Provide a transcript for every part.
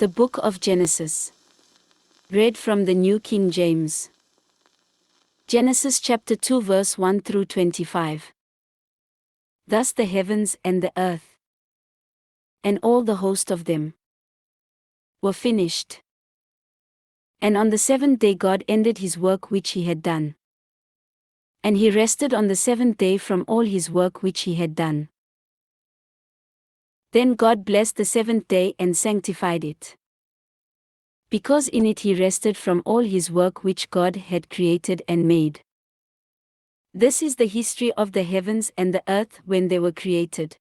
The Book of Genesis. Read from the New King James. Genesis chapter 2 verse 1 through 25. Thus the heavens and the earth, and all the host of them, were finished. And on the seventh day God ended his work which he had done. And he rested on the seventh day from all his work which he had done. Then God blessed the seventh day and sanctified it, because in it he rested from all his work which God had created and made. This is the history of the heavens and the earth when they were created,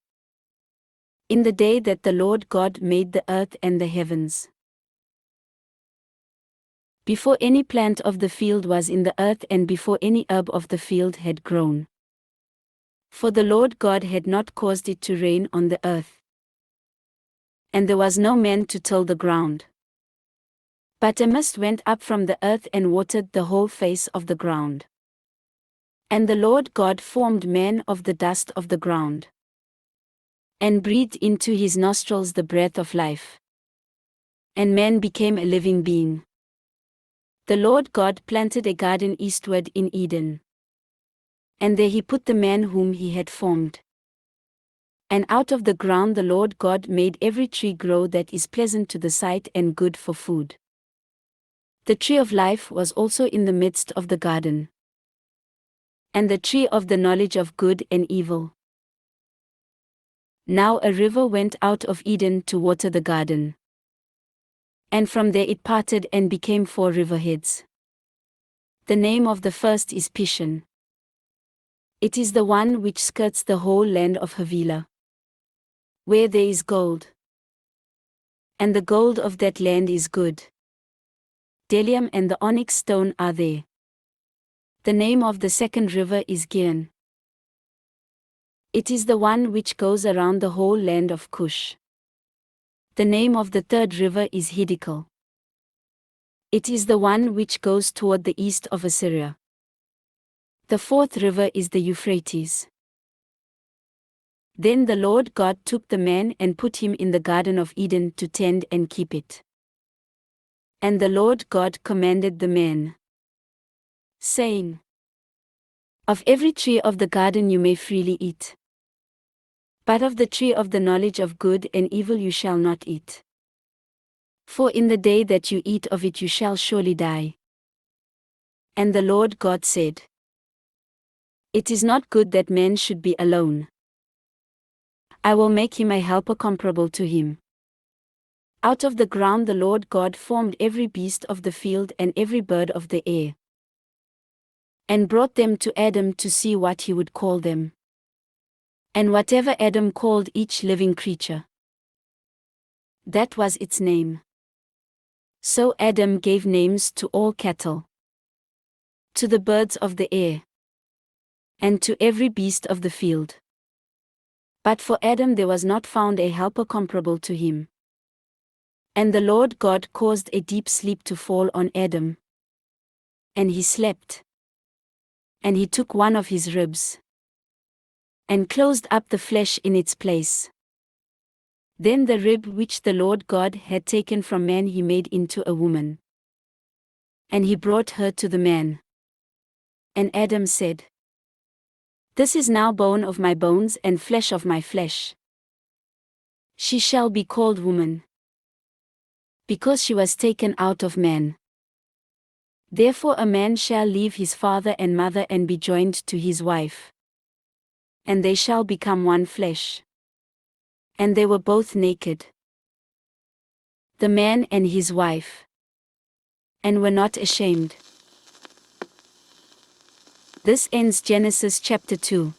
in the day that the Lord God made the earth and the heavens. Before any plant of the field was in the earth and before any herb of the field had grown. For the Lord God had not caused it to rain on the earth, and there was no man to till the ground. But a mist went up from the earth and watered the whole face of the ground. And the Lord God formed man of the dust of the ground, and breathed into his nostrils the breath of life. And man became a living being. The Lord God planted a garden eastward in Eden, and there he put the man whom he had formed. And out of the ground the Lord God made every tree grow that is pleasant to the sight and good for food. The tree of life was also in the midst of the garden, and the tree of the knowledge of good and evil. Now a river went out of Eden to water the garden, and from there it parted and became 4 riverheads. The name of the first is Pishon. It is the one which skirts the whole land of Havilah, where there is gold. And the gold of that land is good. Bdellium and the onyx stone are there. The name of the second river is Gihon. It is the one which goes around the whole land of Cush. The name of the third river is Hiddekel. It is the one which goes toward the east of Assyria. The fourth river is the Euphrates. Then the Lord God took the man and put him in the garden of Eden to tend and keep it. And the Lord God commanded the man, saying, Of every tree of the garden you may freely eat, but of the tree of the knowledge of good and evil you shall not eat. For in the day that you eat of it you shall surely die. And the Lord God said, It is not good that man should be alone. I will make him a helper comparable to him. Out of the ground the Lord God formed every beast of the field and every bird of the air, and brought them to Adam to see what he would call them. And whatever Adam called each living creature, that was its name. So Adam gave names to all cattle, to the birds of the air, and to every beast of the field. But for Adam there was not found a helper comparable to him. And the Lord God caused a deep sleep to fall on Adam, and he slept. And he took one of his ribs, and closed up the flesh in its place. Then the rib which the Lord God had taken from man he made into a woman, and he brought her to the man. And Adam said, This is now bone of my bones and flesh of my flesh. She shall be called woman, because she was taken out of man. Therefore a man shall leave his father and mother and be joined to his wife, and they shall become one flesh. And they were both naked, the man and his wife, and were not ashamed. This ends Genesis chapter 2.